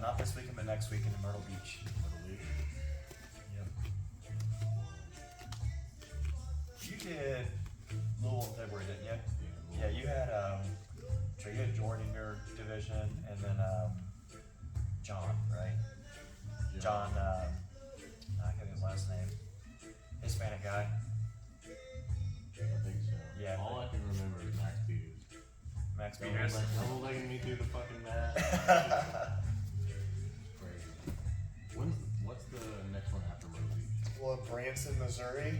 not this weekend, but next weekend in Myrtle Beach. Yep. You did Louisville in February, didn't you? Yeah, you had so you had Jordan in your division, and then John, right? John, I can't think of his last name. Hispanic guy. I think so. Yeah. All I can remember is Max Peters. Max Peters. Double legging me through the fucking mat. Crazy. What's the next one after Myrtle Beach? Well, Branson, Missouri,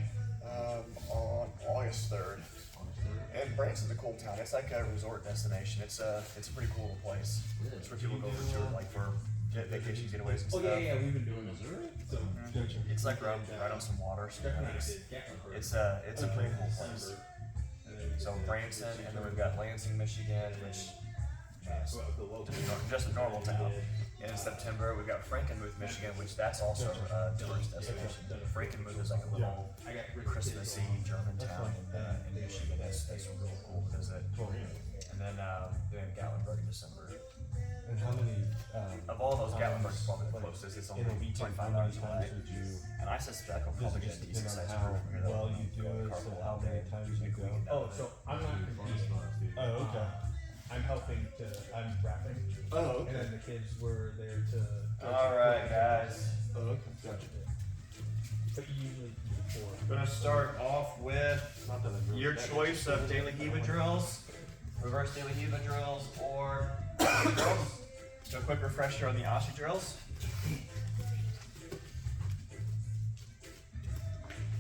on August 3rd. And Branson's a cool town. It's like a resort destination. It's a pretty cool place. Really? It's where people go for tour, like for vacation getaways and stuff. Yeah, we've been doing Missouri? So, It's like right on some water. So it's a pretty cool place. So Branson, and then we've got Lansing, Michigan, which is just a normal town. And in September, we've got Frankenmuth, Michigan, which that's also a tourist destination. Frankenmuth is like a little Christmassy German town in Michigan. That's real cool because it. And then we have Gatlinburg in December. And how many? Of all those, Gatlinburg's probably the closest. It's only in a week, 25 how many hours times away. would you? And I suspect we'll probably get a decent Depending sized on crew from here. how well you do it, so how many times you go. Oh, so I'm not competing. Oh, okay. I'm helping to. I'm rapping. Oh, And then the kids were there to. All right, guys. Oh, okay. Gotcha. But you usually do 4. I'm gonna start off with Not that I'm really your that choice of daily Heva drills, reverse daily Heva drills, or Aussie drills. So a quick refresher on the Aussie drills.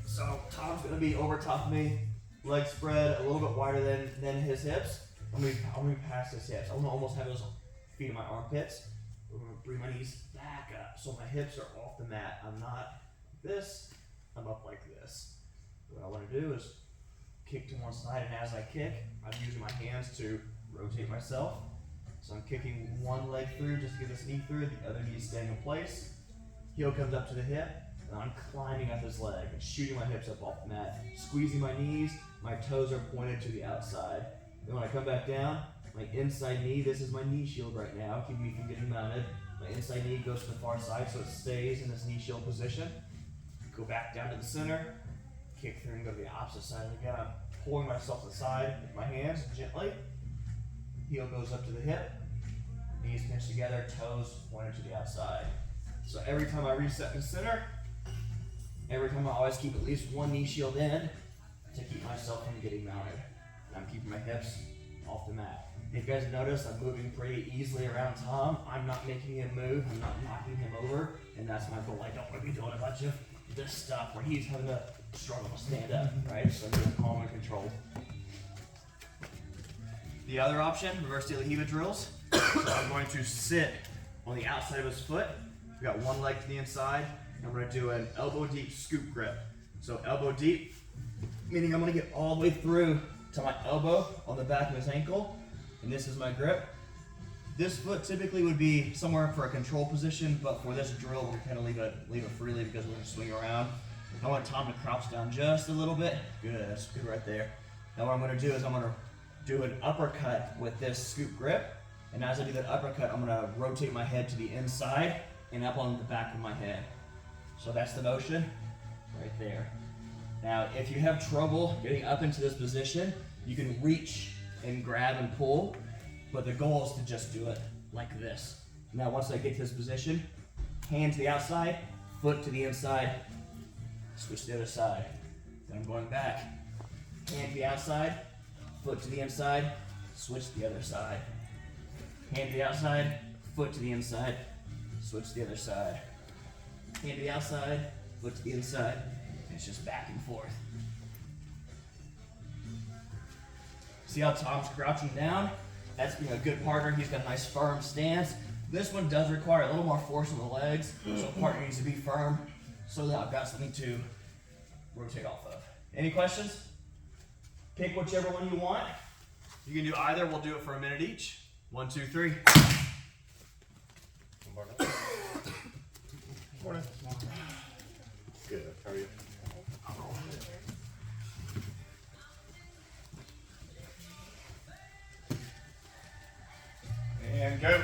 So Tom's gonna be over top of me, legs spread a little bit wider than his hips. I'm gonna be past his hips. I'm gonna almost have his feet in my armpits. I'm gonna bring my knees back up so my hips are off the mat. I'm not like this. I'm up like this. What I want to do is kick to one side, and as I kick, I'm using my hands to rotate myself. So I'm kicking one leg through just to get this knee through, the other knee staying in place. Heel comes up to the hip, and I'm climbing up this leg and shooting my hips up off the mat, squeezing my knees, my toes are pointed to the outside. Then when I come back down, my inside knee, this is my knee shield right now, keeping me from getting mounted. My inside knee goes to the far side so it stays in this knee shield position. Go back down to the center, kick through and go to the opposite side. Again, I'm pulling myself to the side with my hands gently. Heel goes up to the hip, knees pinched together, toes pointed to the outside. So every time I reset in the center, every time I always keep at least one knee shield in to keep myself from getting mounted. And I'm keeping my hips off the mat. If you guys notice, I'm moving pretty easily around Tom. I'm not making him move, I'm not knocking him over, and that's my goal. I don't want to be doing a bunch of this stuff where he's having to struggle to stand up, right? So I'm being calm and controlled. The other option, reverse daily Heva drills. So I'm going to sit on the outside of his foot. We've got one leg to the inside. I'm going to do an elbow deep scoop grip. So elbow deep, meaning I'm going to get all the way through to my elbow on the back of his ankle. And this is my grip. This foot typically would be somewhere for a control position, but for this drill, we're going to leave it freely because we're going to swing around. I want Tom to crouch down just a little bit. Good, that's good right there. Now what I'm going to do is I'm going to do an uppercut with this scoop grip. And as I do that uppercut, I'm going to rotate my head to the inside and up on the back of my head. So that's the motion right there. Now, if you have trouble getting up into this position, you can reach and grab and pull, but the goal is to just do it like this. Now, once I get to this position, hand to the outside, foot to the inside, switch to the other side. Then I'm going back. Hand to the outside, foot to the inside, switch to the other side. Hand to the outside, foot to the inside, switch to the other side. Hand to the outside, foot to the inside. And it's just back and forth. See how Tom's crouching down? That's being a good partner. He's got a nice firm stance. This one does require a little more force on the legs, so partner needs to be firm so that I've got something to rotate off of. Any questions? Pick whichever one you want. You can do either. We'll do it for a minute each. 1, 2, 3. Morning. Good. How are you? And go.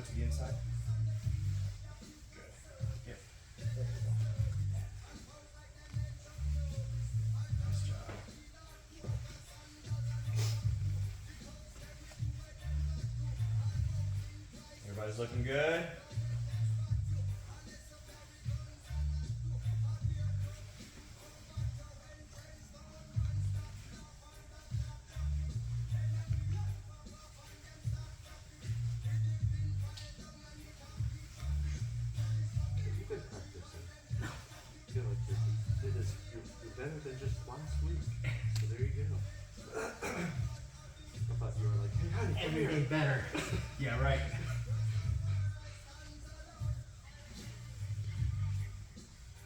elbow to the inside. Good. Yep. Nice job. Everybody's looking good. You've been practicing. I feel like you're better than just last week. So there you go. I thought you were like, hey, honey, come here. Everything better. Yeah, right.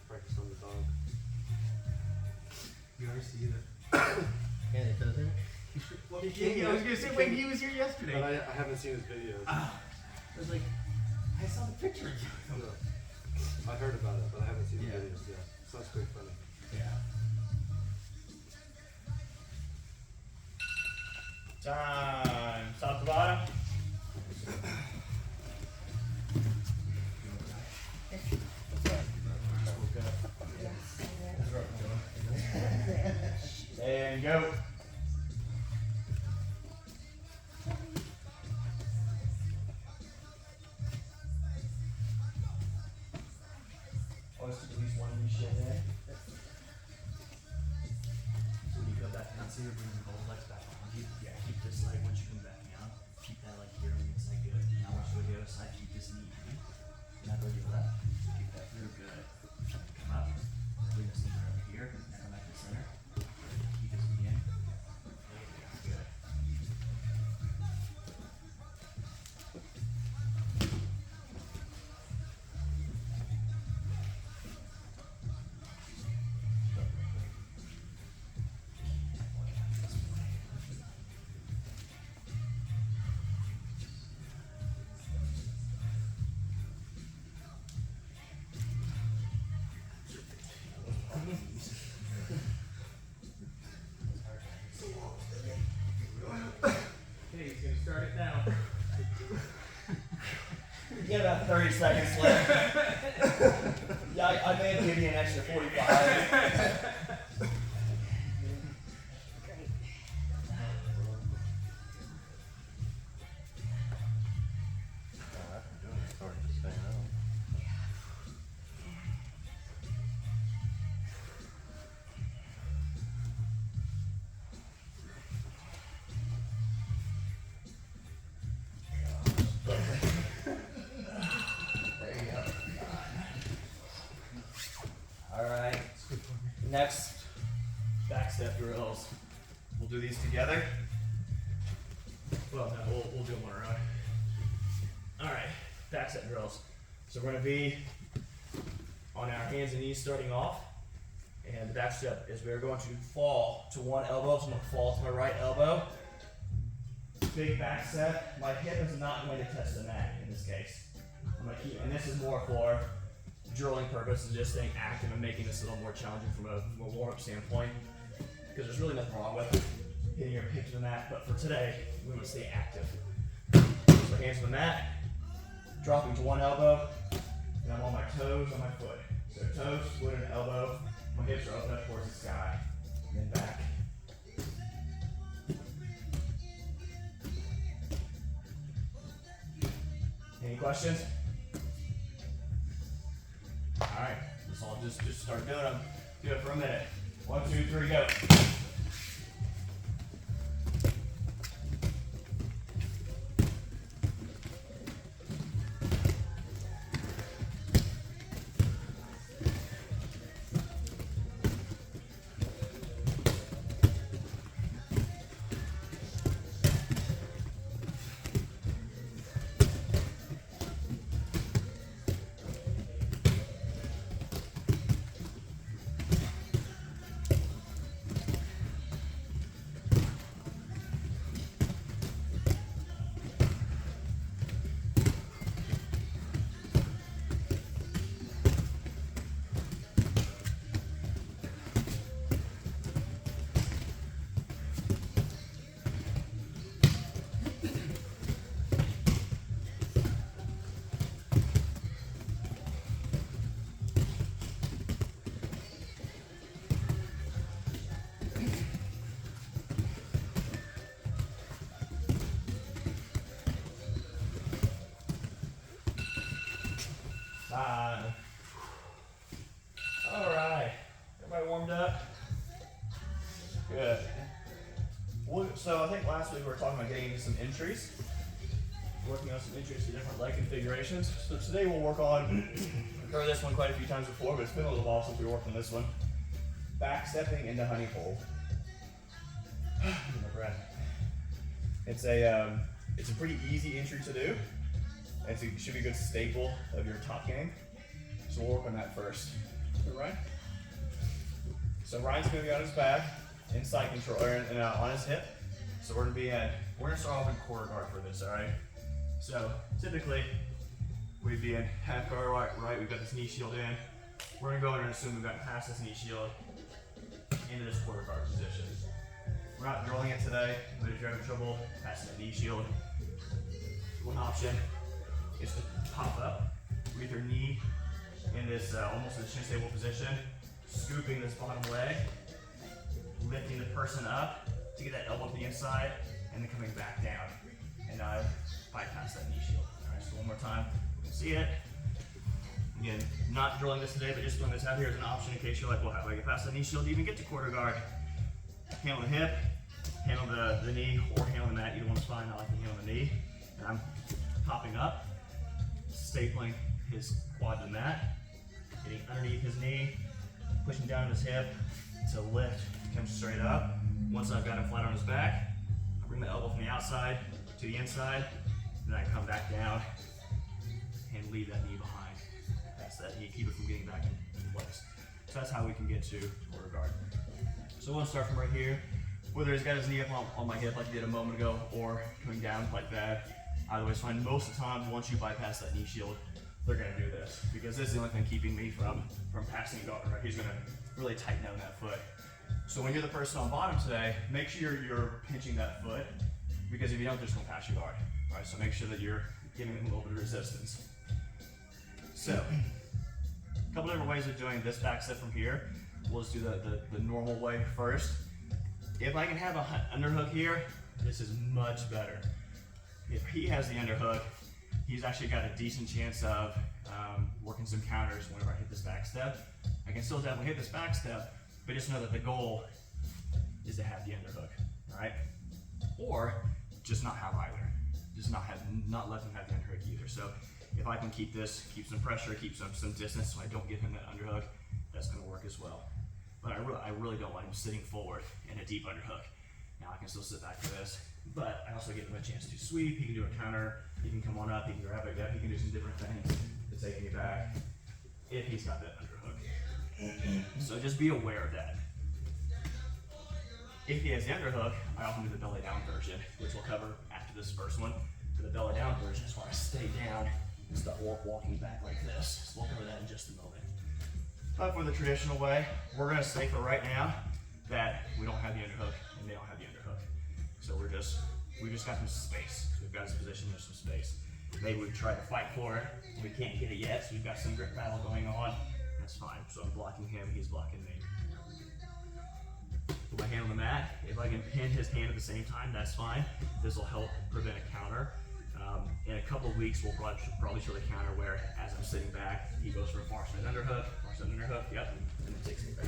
Practice on the dog. You ever see the? And it doesn't. Well, Yeah, I was gonna say when he was here yesterday. But I haven't seen his videos. I was like, I saw the picture. No. I heard about it, but I haven't seen the Yeah. videos yet. Sounds pretty funny. Yeah. Time. Stop the bottom. And go. Always at least one new shit in there. So when you go back down, so you're bringing both legs back behind you. Yeah, keep this leg once you come back down. Keep that leg here on the inside, good. Now once you go to the other side, keep this knee here. Now go to your left. Keep that through, good. Come up. Bring this knee right over here. Now come back to the center. Keep this knee in. There you go, good. Okay, he's gonna start it now. You got about 30 seconds left. Yeah, I may have given you an extra 45. After doing it, it's hard to stay out. There you go. Alright. Next, back step drills. We'll do these together. Well, no, we'll do them on our own. Alright, back step drills. So we're gonna be on our hands and knees starting off. And the back step is we're going to fall to one elbow. So I'm gonna fall to my right elbow. Big back step. My hip is not going to touch the mat in this case. I'm gonna keep, and this is more for drilling purposes, just staying active and making this a little more challenging from a warm-up standpoint. Because there's really nothing wrong with hitting your hip to the mat, but for today, we want to stay active. So hands to the mat, dropping to one elbow, and I'm on my toes on my foot. So toes, foot, and elbow. My hips are open up towards the sky. And then back. Any questions? Alright, let's all just start doing them. Do it for a minute. 1, 2, 3, go. Alright. Everybody warmed up? Good. So I think last week we were talking about getting into some entries. Working on some entries for different leg configurations. So today we'll work on, we've covered this one quite a few times before, but it's been a little while since we worked on this one. Back stepping into honey hole. Get my breath. It's a pretty easy entry to do. It should be a good staple of your top game. So we'll work on that first. Alright? So Ryan's gonna be on his back, inside control, or on his hip. So we're gonna start off in quarter guard for this, alright? So typically, we'd be in half guard right, we've got this knee shield in. We're gonna go in and assume we've gotten past this knee shield into this quarter guard position. We're not drilling it today, but if you're having trouble passing the knee shield, one option is to pop up with your knee in this almost in a shin stable position, scooping this bottom leg, lifting the person up to get that elbow to the inside, and then coming back down and bypass that knee shield. Alright, so one more time, you can see it. Again, not drilling this today, but just throwing this out here as an option in case you're like, well, how do I get past that knee shield to even get to quarter guard? Handle the hip, handle the knee, or handle the mat. Either one's fine. I like to handle the knee. And I'm popping up, stapling his quad to the mat, getting underneath his knee, pushing down his hip to lift, come straight up. Once I've got him flat on his back, I bring the elbow from the outside to the inside, and then I come back down and leave that knee behind. That's that knee, keep it from getting back in place. So that's how we can get to quarter guard. So we'll start from right here. Whether he's got his knee up on my hip like he did a moment ago, or coming down like that. Either way is fine. Most of the time, once you bypass that knee shield, they're gonna do this. Because this is the only thing keeping me from passing guard, right? He's gonna really tighten down that foot. So when you're the person on bottom today, make sure you're pinching that foot, because if you don't, they're just gonna pass your guard, right? So make sure that you're giving them a little bit of resistance. So, a couple different ways of doing this back step from here. We'll just do the normal way first. If I can have an underhook here, this is much better. If he has the underhook, he's actually got a decent chance of working some counters whenever I hit this back step. I can still definitely hit this back step, but just know that the goal is to have the underhook, all right? Or just not have either. Just not let him have the underhook either. So if I can keep some pressure, keep some distance so I don't give him that underhook, that's gonna work as well. But I really don't want him sitting forward in a deep underhook. Now I can still sit back for this, but I also give him a chance to sweep. He can do a counter, he can come on up, he can grab it up, he can do some different things to take me back if he's got that underhook. So just be aware of that. If he has the underhook, I often do the belly down version, which we'll cover after this first one. For the belly down version is where I stay down and start walking back like this. So we'll cover that in just a moment. But for the traditional way, we're gonna say for right now that we don't have the underhook and they don't have the underhook. So we just got some space. So we've got his position, there's some space. Maybe we try to fight for it. We can't get it yet, so we've got some grip battle going on. That's fine. So I'm blocking him, he's blocking me. Put my hand on the mat. If I can pin his hand at the same time, that's fine. This will help prevent a counter. In a couple of weeks, we'll probably show the counter where, as I'm sitting back, he goes for a far side underhook, yep, and then takes me back.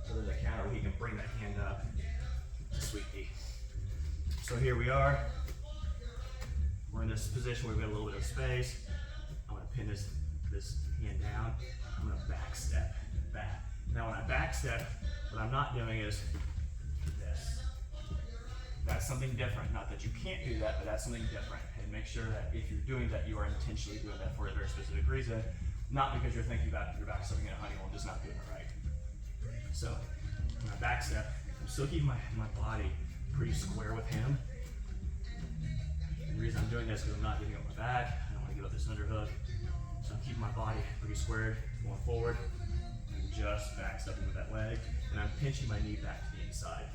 So there's a counter where he can bring that hand up to sweep me. So here we are. We're in this position where we've got a little bit of space. I'm gonna pin this hand down. I'm gonna back step back. Now when I back step, what I'm not doing is this. That's something different. Not that you can't do that, but that's something different. And make sure that if you're doing that, you are intentionally doing that for a very specific reason, not because you're thinking about your back stepping in a honey hole and just not doing it right. So when I back step, I'm still keeping my body pretty square with him. And the reason I'm doing this is because I'm not giving up my back. I don't want to give up this underhook. So I'm keeping my body pretty squared, going forward, and just back stepping with that leg. And I'm pinching my knee back to the inside.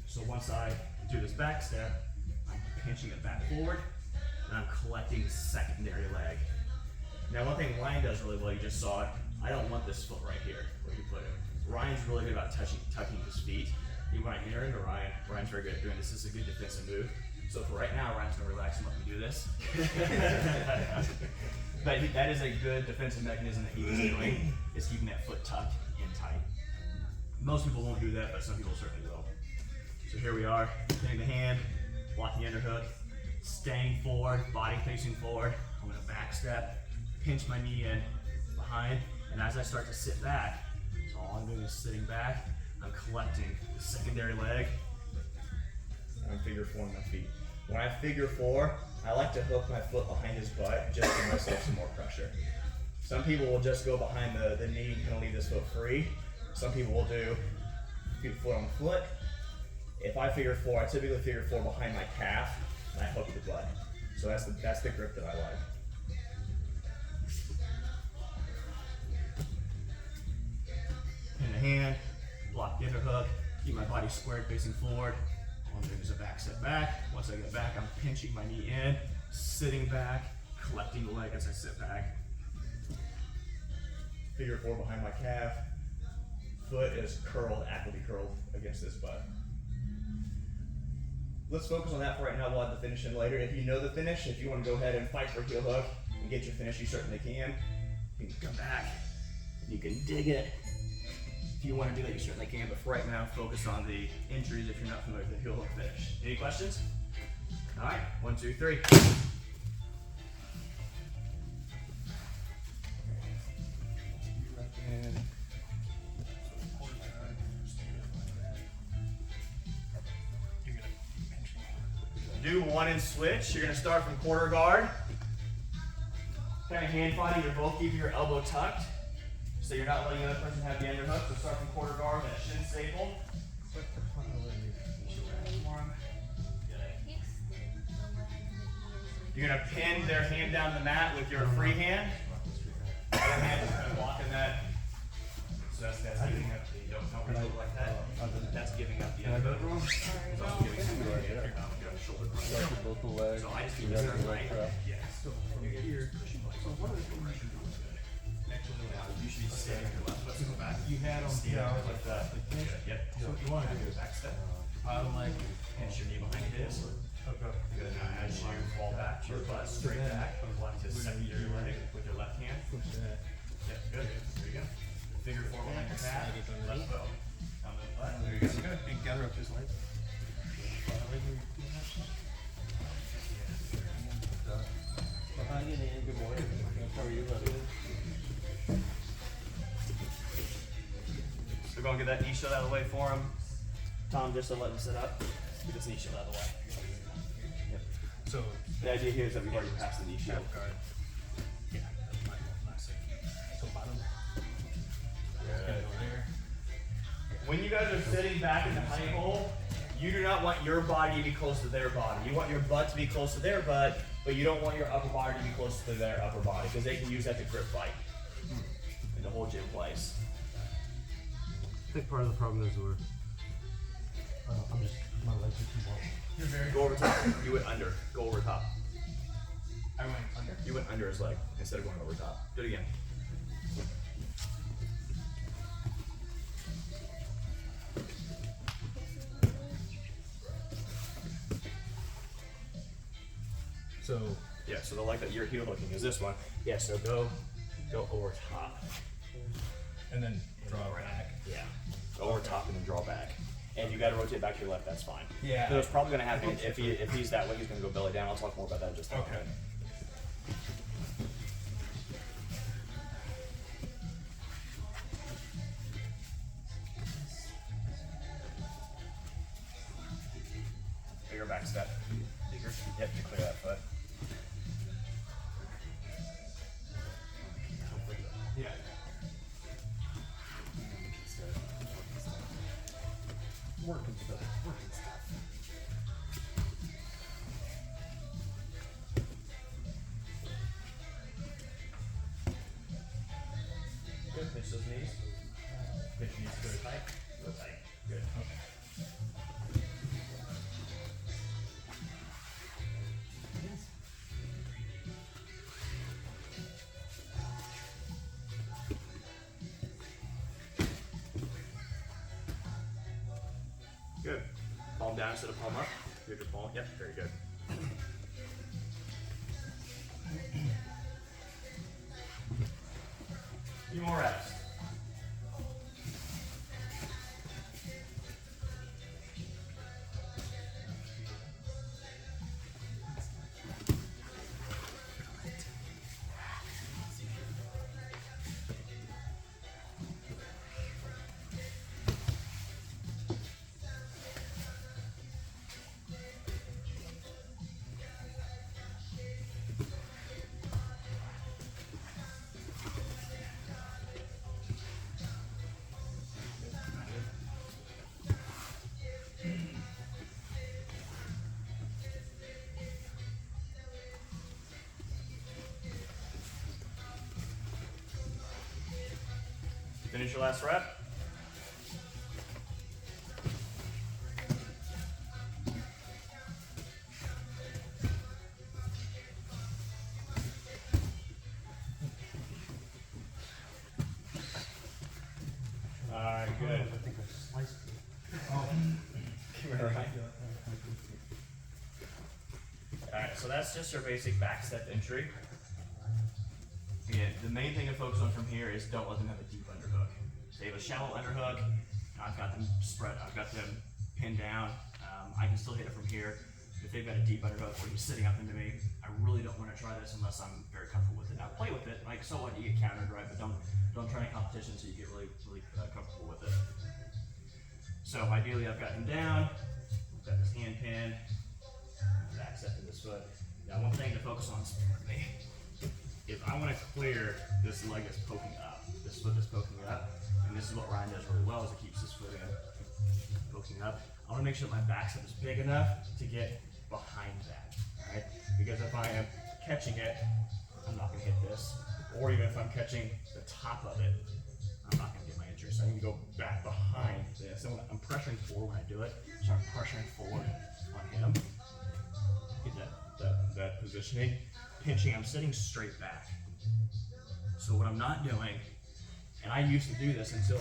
So once I do this back step, I'm pinching it back forward, and I'm collecting the secondary leg. Now one thing Ryan does really well, you just saw it, I don't want this foot right here, where you put it. Ryan's really good about tucking his feet. When I enter into Ryan's very good at doing this. This is a good defensive move. So for right now, Ryan's gonna relax and let me do this. But that is a good defensive mechanism that he was doing, is keeping that foot tucked in tight. Most people won't do that, but some people certainly will. So here we are, hitting the hand, block the underhook, staying forward, body facing forward. I'm gonna back step, pinch my knee in behind, and as I start to sit back, so all I'm doing is sitting back, I'm collecting the secondary leg, and I'm figure four-ing my feet. When I figure four, I like to hook my foot behind his butt just to give myself some more pressure. Some people will just go behind the knee and kind of leave this foot free. Some people will do feet foot on the foot. If I figure four, I typically figure four behind my calf and I hook the butt. So that's the grip that I like. In the hand, block the underhook, keep my body squared facing forward. All I'm doing is a back step back. Once I get back, I'm pinching my knee in, sitting back, collecting the leg as I sit back. Figure four behind my calf. Foot is curled, actively curled against this butt. Let's focus on that for right now. We'll have the finish in later. If you know the finish, if you want to go ahead and fight for heel hook and get your finish, you certainly can. You can come back, you can dig it. If you want to do that, you certainly can, but for right now, focus on the injuries if you're not familiar with the heel hook finish. Any questions? All right, 1, 2, 3. Do one and switch. You're gonna start from quarter guard. Kind of hand fighting, you're both keeping your elbow tucked. So you're not letting the other person have the underhook. So start from quarter guard, that shin staple. You're gonna pin their hand down the mat with your free hand. The other hand is kind of blocking that. So that's giving up the, don't really look like that. That's giving up the underhook. It's also giving up your shoulder crunch. Both the legs. So I just keep this right. Yeah. You should be standing on your left foot. So go back. You had them Stand like that. Yep. So what you want to do is back step. like Pinch your knee behind his. Good. Now as you fall back to your butt, straight back, block to secondary leg with your left hand. push that. Yep. Good. There you go. Figure four behind your calf. Left foot. Come to the butt. There you go. And gather up his legs. Behind you, Ian. Good morning. How are you, buddy? So we're gonna get that knee shield out of the way for him. Tom, just to let him sit up. Get this knee shield out of the way. Yep. So The idea here is that we've already passed the knee shield. half guard. Yeah, that's my classic. So bottom. Gonna go there. When you guys are sitting back in the honey hole, you do not want your body to be close to their body. You want your butt to be close to their butt, but you don't want your upper body to be close to their upper body because they can use that to grip fight and to hold you in place. I think part of the problem is we're. I'm just, my legs are too long. Go over top. You went under. Go over top. I went under. You went under his leg instead of going over top. Do it again. So Yeah, so the leg that you're heel hooking is this one. Yeah, so go over top. and then draw back. Yeah. Go over top and then draw back. And you gotta rotate back to your left, that's fine. Yeah. So it's probably gonna happen if he's that way, he's gonna go belly down. I'll talk more about that in just a Okay. minute. Bigger back step. Bigger. Yep, to clear that foot. Yeah. Working stuff. Working stuff. Good. Pinch those knees. Pinch your knees really tight. Real tight. Good. Good. Palm down instead of palm up. Good, your palm. Yep, very good. few more reps. Finish your last rep. Alright, good. I think I sliced it. Alright. Alright, so that's just your basic back step entry. Again, the main thing to focus on from here is don't let them have a deep underhook. They have a shallow underhook. I've got them spread, I've got them pinned down. I can still hit it from here. If they've got a deep underhook where he's sitting up into me, I really don't want to try this unless I'm very comfortable with it. Now play with it, like so what, you get countered, right? But don't try any competition so you get really comfortable with it. So ideally I've got him down, I've got this hand pin, back step to this foot. Now one thing to focus on is for me. If I want to clear this leg that's poking up, this foot that's poking up, and this is what Ryan does really well is he keeps his foot in, poking up. I want to make sure that my back step is big enough to get behind that, right? Because if I am catching it, I'm not going to hit this. Or even if I'm catching the top of it, I'm not going to get my injury. So I need to go back behind this. And I'm pressuring forward when I do it, so I'm pressuring forward on him. Get that positioning. Pinching, I'm sitting straight back. So what I'm not doing, and I used to do this until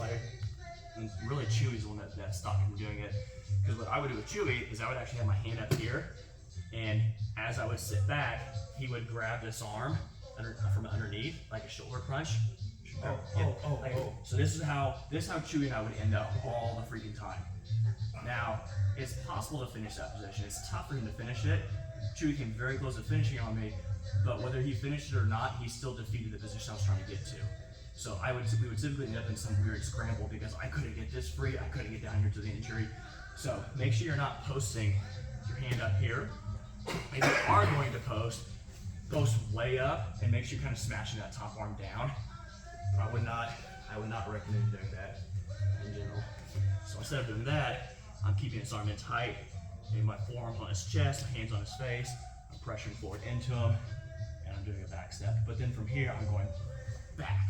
and really Chewy's the one that stopped me from doing it. Because what I would do with Chewy is I would actually have my hand up here, and as I would sit back, he would grab this arm from underneath, like a shoulder crunch. So this is how Chewy and I would end up all the freaking time. Now, it's possible to finish that position. It's tough for him to finish it. Chewy came very close to finishing on me, but whether he finished it or not, he still defeated the position I was trying to get to. So we would typically end up in some weird scramble because I couldn't get this free, I couldn't get down here to the injury. So make sure you're not posting your hand up here. If you are going to post way up and make sure you're kind of smashing that top arm down. I would not recommend doing that in general. So instead of doing that, I'm keeping his arm in tight, and my forearms on his chest, my hands on his face. I'm pressuring forward into him, and I'm doing a back step. But then from here, I'm going back.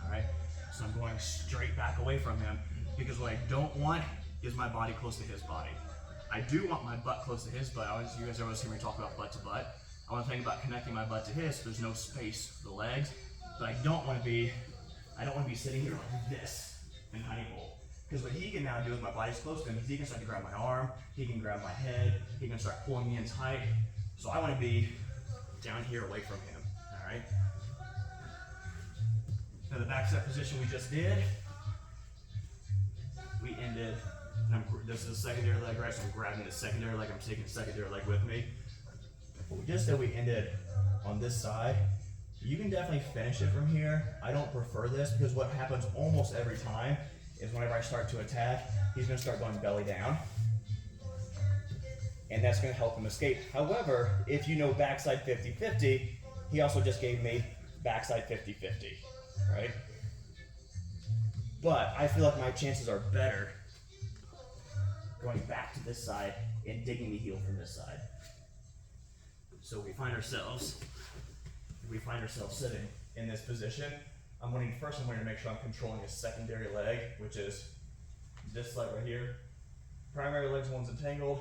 All right. So I'm going straight back away from him because what I don't want is my body close to his body. I do want my butt close to his butt. You guys always hear me talk about butt to butt. I want to think about connecting my butt to his. So there's no space for the legs, but I don't want to be sitting here like this in honey hole. Because what he can now do is my body's close to him, he can start to grab my arm, he can grab my head, he can start pulling me in tight. So I want to be down here away from him. All right. Now the back step position we just did, we ended. This is the secondary leg, right? So I'm grabbing the secondary leg. I'm taking the secondary leg with me. What we just did, we ended on this side. You can definitely finish it from here. I don't prefer this because what happens almost every time is whenever I start to attack, he's going to start going belly down. And that's going to help him escape. However, if you know backside 50-50, he also just gave me backside 50-50, right? But I feel like my chances are better going back to this side and digging the heel from this side. So we find ourselves sitting in this position. I'm wanting to make sure I'm controlling his secondary leg, which is this leg right here. Primary leg's the one's entangled,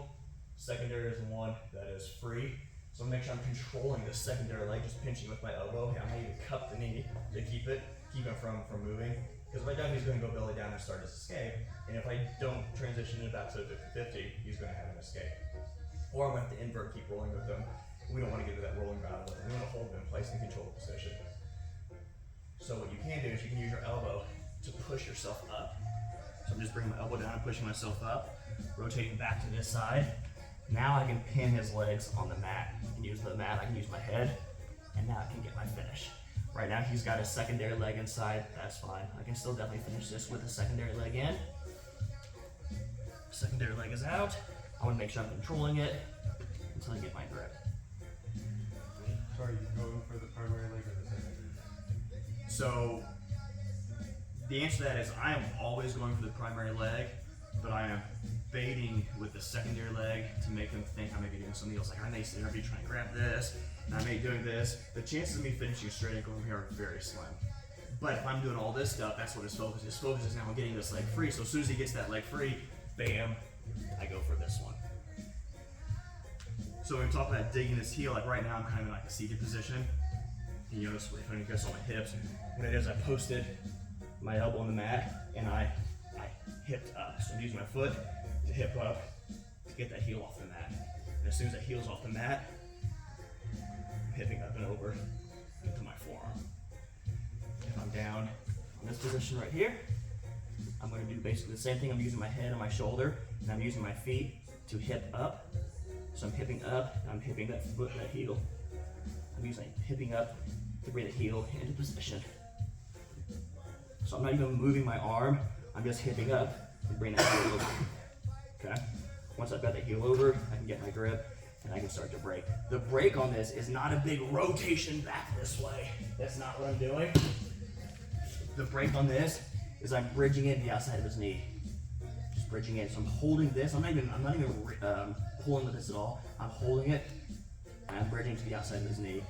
secondary is the one that is free. So make sure I'm controlling the secondary leg, just pinching with my elbow. I might even cup the knee to keep him from moving. Because if I don't, he's going to go belly down and start his escape. And if I don't transition it back to 50-50, he's going to have an escape. Or I'm going to have to invert, keep rolling with him. We don't want to get into that rolling battle. We want to hold him in place and control the position. So what you can do is you can use your elbow to push yourself up. So I'm just bringing my elbow down and pushing myself up, rotating back to this side. Now I can pin his legs on the mat. I can use the mat, I can use my head, and now I can get my finish. Right now he's got his secondary leg inside, that's fine. I can still definitely finish this with the secondary leg in. Secondary leg is out. I want to make sure I'm controlling it until I get my grip. So are you going for the primary leg or the secondary? So the answer to that is I am always going for the primary leg, but I am baiting with the secondary leg to make them think I may be doing something else. Like I may sit there and be trying to grab this, and I may be doing this. The chances of me finishing straight ankle from here are very slim. But if I'm doing all this stuff, that's what his focus is. His focus is now on getting this leg free. So as soon as he gets that leg free, bam, I go for this one. So when we talk about digging this heel, like right now I'm kind of in like a seated position. And you notice when you guys on my hips, what it is I posted my elbow on the mat and I hipped up. So I'm using my foot to hip up to get that heel off the mat. And as soon as that heel's off the mat, I'm hipping up and over into my forearm. If I'm down in this position right here, I'm going to do basically the same thing. I'm using my head and my shoulder, and I'm using my feet to hip up. So I'm hipping up, and I'm hipping that foot, that heel. I'm using hipping up to bring the heel into position. So I'm not even moving my arm, I'm just hipping up and bring that heel over. Okay? Once I've got the heel over, I can get my grip, and I can start to break. The break on this is not a big rotation back this way. That's not what I'm doing. The break on this is I'm bridging in the outside of his knee. Just bridging in. So I'm holding this. I'm not even pulling with this at all. I'm holding it and I'm bridging to the outside of his knee.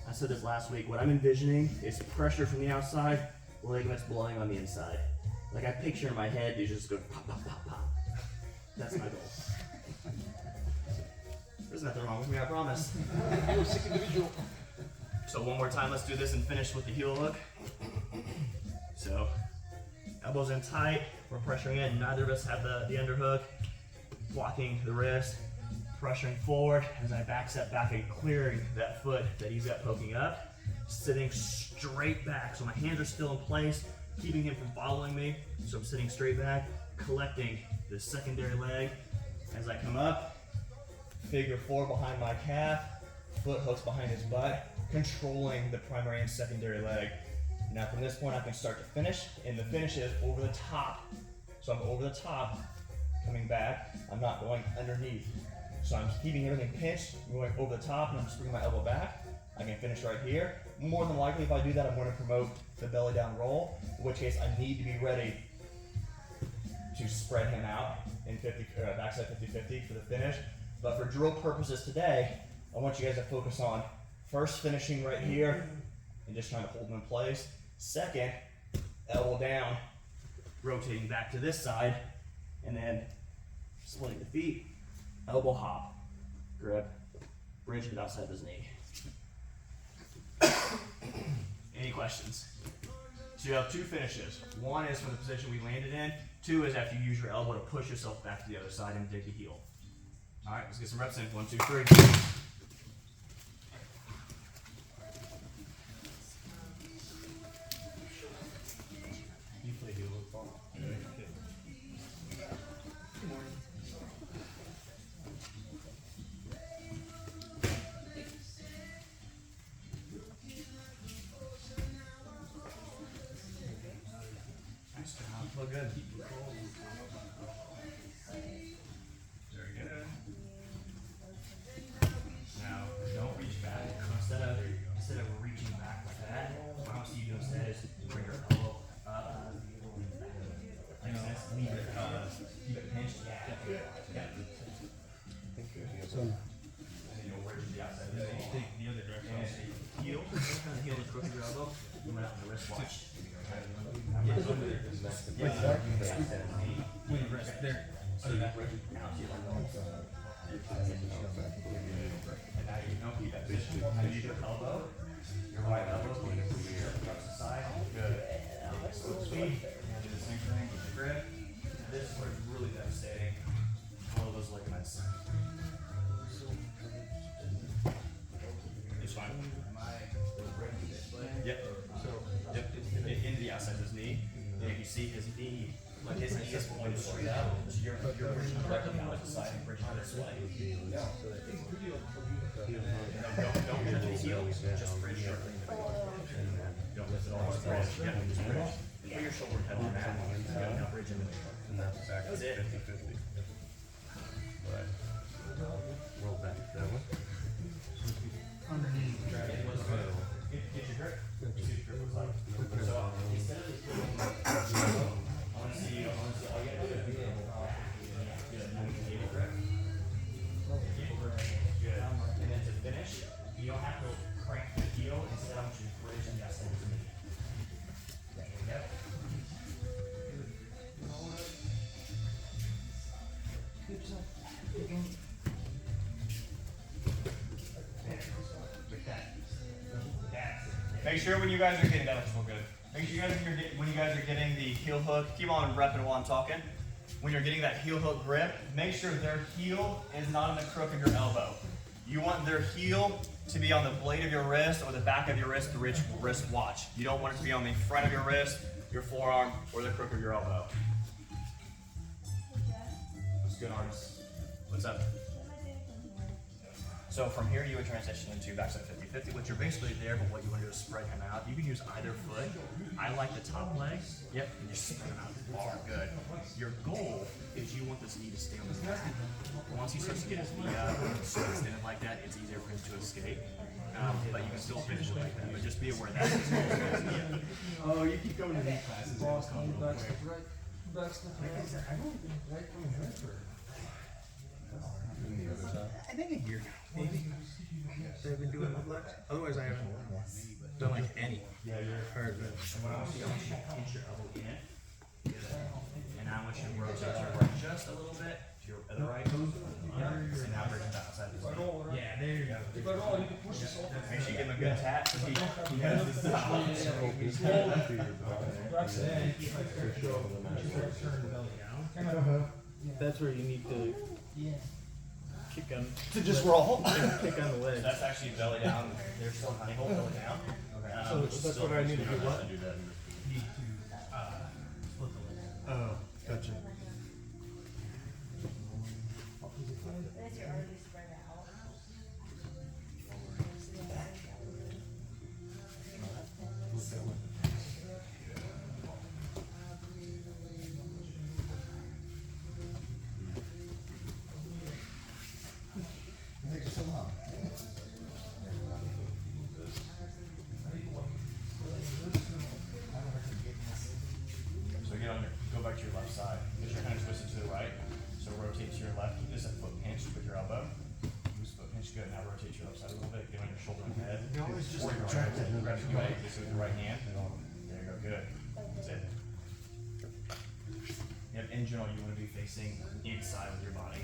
I said this last week. What I'm envisioning is pressure from the outside, ligaments blowing on the inside. Like I picture in my head, you just go pop, pop, pop, pop. That's my goal. There's nothing wrong with me, I promise. You're a sick individual. So one more time, let's do this and finish with the heel hook. So, elbows in tight, we're pressuring in. Neither of us have the underhook. Blocking the wrist, pressuring forward as I back step back and clearing that foot that he's got poking up. Sitting straight back, so my hands are still in place, keeping him from following me. So I'm sitting straight back, collecting the secondary leg. As I come up, figure four behind my calf, foot hooks behind his butt, controlling the primary and secondary leg. Now from this point I can start to finish, and the finish is over the top. So I'm over the top, coming back, I'm not going underneath. So I'm keeping everything pinched, I'm going over the top, and I'm just bringing my elbow back. I can finish right here. More than likely if I do that, I'm going to promote the belly down roll, in which case I need to be ready to spread him out in backside 50-50 for the finish. But for drill purposes today, I want you guys to focus on first finishing right here and just trying to hold him in place. Second, elbow down, rotating back to this side, and then splitting the feet, elbow hop, grip, bridge it outside of his knee. Any questions? So you have two finishes. One is from the position we landed in. Two is after you use your elbow to push yourself back to the other side and dig the heel. All right, let's get some reps in. 1, 2, 3. You play heel hook ball. Nice job. Look good. Very good. Now, don't reach back. Instead of reaching back like that, what I want to see you do instead is bring your elbow up. Like this. Keep it pinched. Yeah. So, And then you'll bridge the outside of the knee. take the other direction. And heel. Kind of heel the crook of your elbow. You went out in the wrist watch. When you rest there. So you bridge it out. And now you don't keep that position. Now you use your elbow. Your right elbow going to across the side. Good. Split speed. And do the same thing with the grip. And this is where it's really devastating. All of those ligaments. It's fine. Yep. So, Yep. And if you see his knee, like his knee is pointed straight out, so you're bridging directly out to the side and bridging this way. And then don't touch his heel, just bridge directly into the heel. Don't lift it all, just bridge. Yeah, just bridge. Put your shoulder head on that, and now bridge into the heel. And that's exactly That's it. 50-50. Right. Roll back that way. Get your grip. See what your grip looks like. So instead of just doing I want to see all you gotta do is get a nice cable grip. Cable grip. Good. And then to finish, you don't have to crank the heel. Instead, I want you to bridge and just into the knee. There you go. Make sure when you guys are getting that looks real good. Make sure you guys when you guys are getting the heel hook, keep on repping while I'm talking. When you're getting that heel hook grip, make sure their heel is not on the crook of your elbow. You want their heel to be on the blade of your wrist or the back of your wrist, the wrist watch. You don't want it to be on the front of your wrist, your forearm, or the crook of your elbow. That's good, artists. What's up? So from here, you would transition into backside 50-50, which you're basically there, but what you want to do is spread him out. You can use either foot. I like the top leg. Yep, and just spread him out far. Good. Your goal is you want this knee to stay on the mat. Once he starts to get his knee up, extended like that, it's easier for him to escape. But you can still finish it like that. But just be aware that. Oh, you keep coming to these classes. I think a year now, maybe. I've been doing leg lifts. Otherwise, I haven't done like any. Yeah, you're Hard, but what I want you to do is pinch your elbow in. And I want you to rotate your right just a little bit to your other right. And now bring it outside of his knee. yeah, there you go. Make sure you give him a good tap. He has this That's where you need to kick on, To just roll. kick on the So legs. that's actually belly down. There's still honey hole belly down. So that's what I need to do. What? Do that. Need to split the legs. Oh, gotcha. That's your already spread out. So get on your, go back to your left side. Because you're kind of twisted to the right. So rotate to your left. Keep this at foot pinch with your elbow. Use foot pinch. Good. Now rotate to your left side a little bit. Get on your shoulder and head. Or your right. Grab your leg. This with your right hand. There you go. Good. That's it. Yep. In general, you want to be facing inside with your body.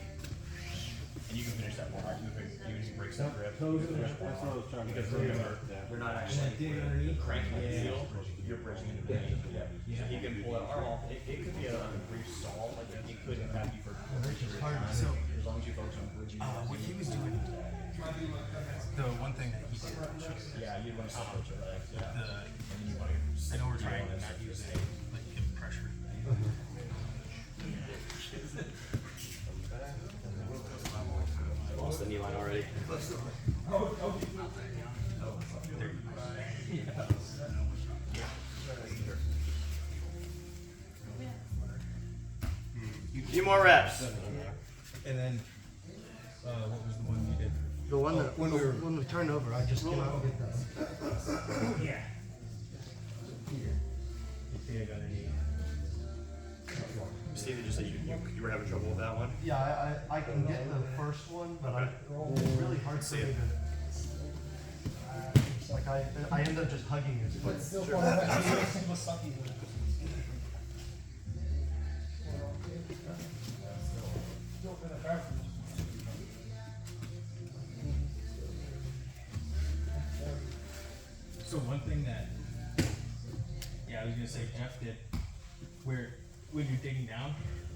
And you can finish that one. You can break that grip. That's what I was trying to Because remember, we're not actually cranking the heel, you're bridging into the knee. So he can pull that arm off. It could be a brief stall, like he could have you for a brief time, as long as you focus on bridging. What he was doing, the one thing that he did, Yeah, you want to separate your legs, yeah. the, And then you want to. I know we're trying to not use like hip pressure. Lost the knee line already. A few more reps. And then, what was the one you did? The one that when we turned over, I just came out and get that. Yeah. You see I got a knee. Steve, did you say you were having trouble with that one? Yeah, I can get the first one, but it's really hard for me to. Like I end up just hugging his foot. So one thing that, yeah, I was gonna say Jeff did, where when you're digging down,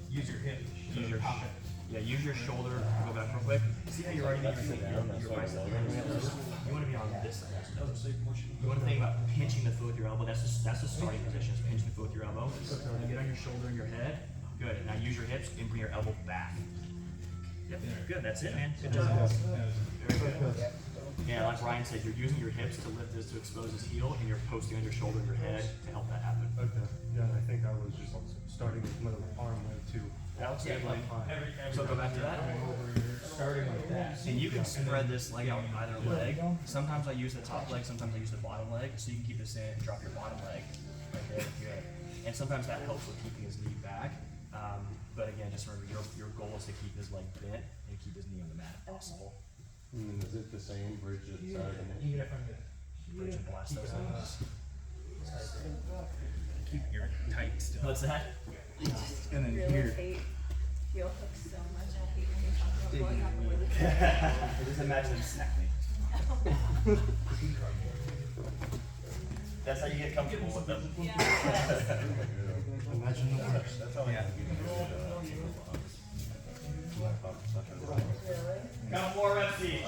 use your hip, use your pop it. Yeah, use your shoulder, go back real quick. See how you're already your bicep. You want to be on this side. You want to think about pinching pinching the foot with your elbow. That's the starting position. Is pinching the foot with your elbow. You get on your shoulder and your head. Good. Now use your hips and bring your elbow back. Yep. Good. That's it, man. Good job. Very good. Yeah, like Ryan said, you're using your hips to lift this to expose his heel, and you're posting on your shoulder and your head to help that happen. Okay. Yeah, I think I was just starting with my arm leg too. That looks good, Blaine. So go back to that. Starting like that. And you can spread this leg out with either leg. Sometimes I use the top leg, sometimes I use the bottom leg, so you can keep this in and drop your bottom leg right there. Good. And sometimes that helps with keeping his knee back. But again, just remember, your goal is to keep his leg bent and keep his knee on the mat if possible. And is it the same bridge at Saturday night? Even if I'm Bridge and blast those things. keep your tight still. What's that? And then Really here. hate heel hooks so much. I hate when you going up over the Just imagine him snack me. That's how you get comfortable with them. Yeah. Imagine the worst. Yeah. Really? Couple more reps each.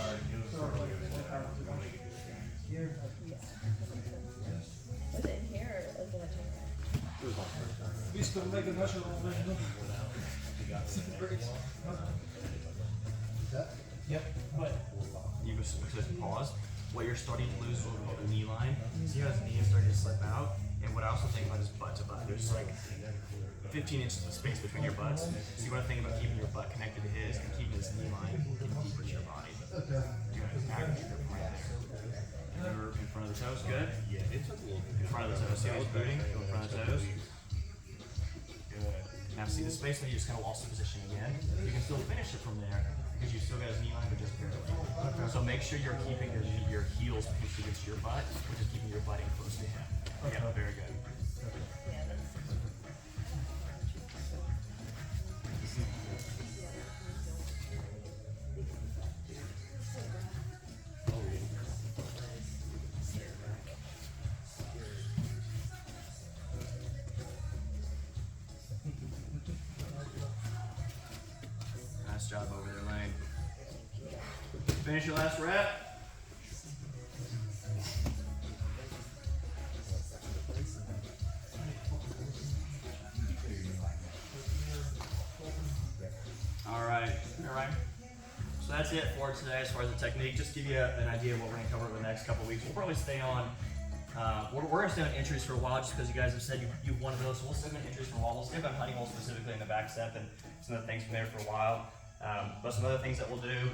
Was it in here or was it a chair? We still make a measure of it. Yep. You just pause. What you're starting to lose is the knee line. See how his knee is starting to slip out? And what I also think about is butt to butt. There's like 15 inches of space between your butts. So you want to think about keeping your butt connected to his and keeping his knee line deeper to your body. You're going to average your grip right there. Remember, in front of the toes, good? Yeah, it's a little in front of the toes. See how he's booting? Go in front of the toes. Good. Now see the space that you just kind of lost the position again. You can still finish it from there because you still got his knee line, but just barely. So make sure you're keeping your heels pinched against your butt, which is keeping your butt in close to him. Yeah, very good. Nice job over there, Lane. Finish your last rep. All right. So that's it for today as far as the technique. Just to give you an idea of what we're going to cover over the next couple of weeks. We'll probably stay on. We're going to stay on entries for a while just because you guys have said you wanted those. So we'll stay on entries for a while. We'll stay on honey hole specifically in the back step and some of the things from there for a while. But some other things that we'll do.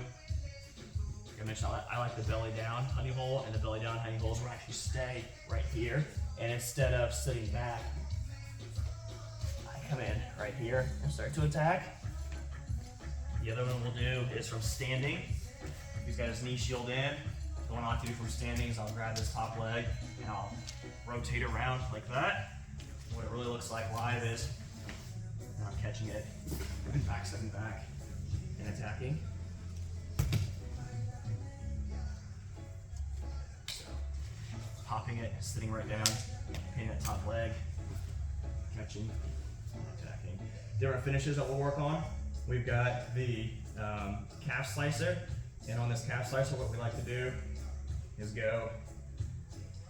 Like I mentioned, I like the belly down honey hole, and the belly down honey holes will actually stay right here. And instead of sitting back, I come in right here and start to attack. The other one we'll do is from standing. He's got his knee shield in. The one I like to do from standing is I'll grab this top leg and I'll rotate around like that. What it really looks like live is I'm catching it and back, stepping back and attacking. So, popping it, sitting right down, hitting that top leg, catching, attacking. Different finishes that we'll work on. We've got the calf slicer, and on this calf slicer, what we like to do is go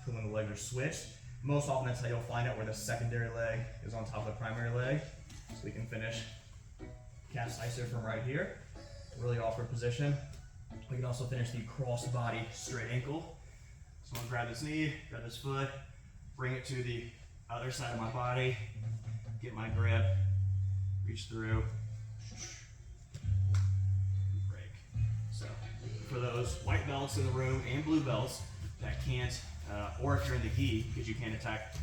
to when the legs are switched. Most often that's how you'll find it, where the secondary leg is on top of the primary leg. So we can finish calf slicer from right here, really awkward position. We can also finish the cross body straight ankle. So I'm gonna grab this knee, grab this foot, bring it to the other side of my body, get my grip, reach through, break. So for those white belts in the room and blue belts that can't, or if you're in the gi, because you can't attack.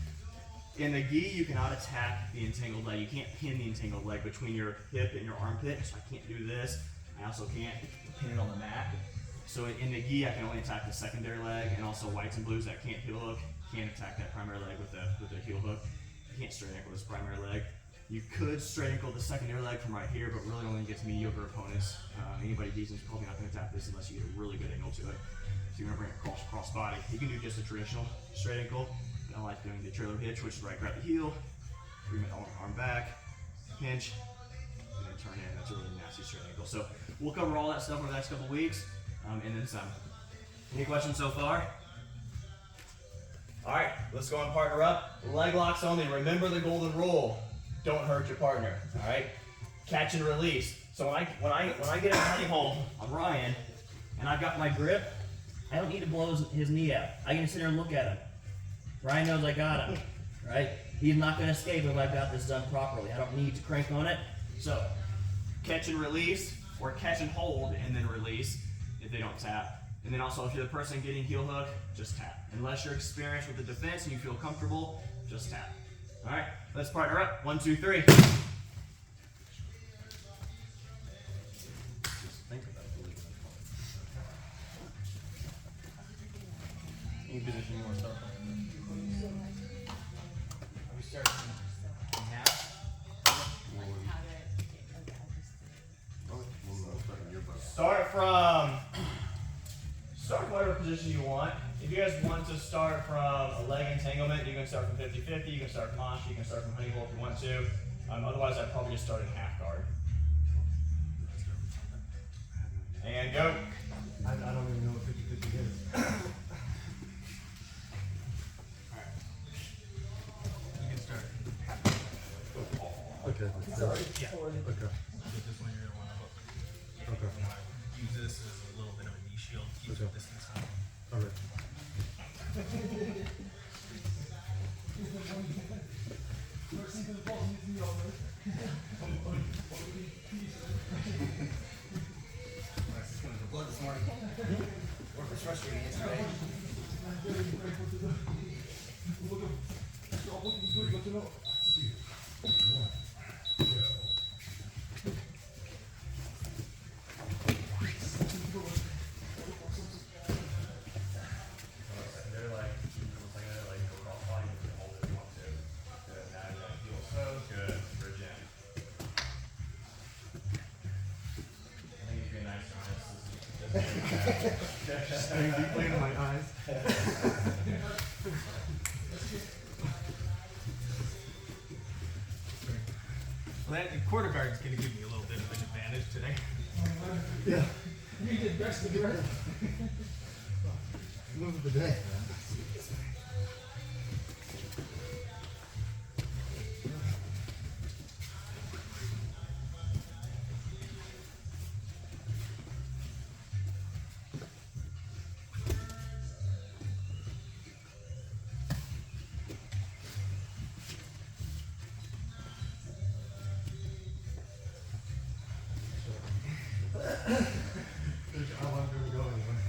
In the gi, you cannot attack the entangled leg. You can't pin the entangled leg between your hip and your armpit, so I can't do this. I also can't pin it on the mat. So in the gi, I can only attack the secondary leg, and also whites and blues that can't heel hook, can't attack that primary leg with the heel hook. You can't straight ankle this primary leg. You could straight ankle the secondary leg from right here, but really only gets mediocre opponents. Anybody decent is probably not going to attack this unless you get a really good angle to it. So you're going to bring it cross body. You can do just a traditional straight ankle. I like doing the trailer hitch, which is right, grab the heel, bring my arm back, pinch, and then turn in. That's a really nasty straight ankle. So we'll cover all that stuff over the next couple of weeks, and then some. Any questions so far? All right. Let's go and partner up. Leg locks only. Remember the golden rule. Don't hurt your partner. All right. Catch and release. So when I get in a honey hole on Ryan, and I've got my grip, I don't need to blow his knee out. I can sit there and look at him. Ryan knows I got him. Right? He's not going to escape if I've got this done properly. I don't need to crank on it. So catch and release, or catch and hold and then release if they don't tap. And then also if you're the person getting heel hook, just tap. Unless you're experienced with the defense and you feel comfortable, just tap. All right, let's partner up. 1, 2, 3. Just think about it. Any position you want to start from? We start from half. Start whatever position you want. If you guys want to start from a leg entanglement, you can start from 50-50, you can start from mosh, you can start from honey hole if you want to. Otherwise, I'd probably just start in half guard. And go. I don't even know what 50-50 is. You can start. Okay. Yeah. Okay. With this one, you're gonna want to hook. Okay. You want to use this as a little bit of a knee shield. Keep Okay. the distance up. All right. Blood this morning. Work was frustrating yesterday. They're like, almost like they're like go cross body, you can hold it if you want to. Good. Now you're gonna feel so good for a gym. I think if you're nice on this, is Staring deeply into my eyes. Well, that quarter guard is going to give me a little bit of an advantage today. Yeah. You did best of the day. Move of the day. I want to go anywhere.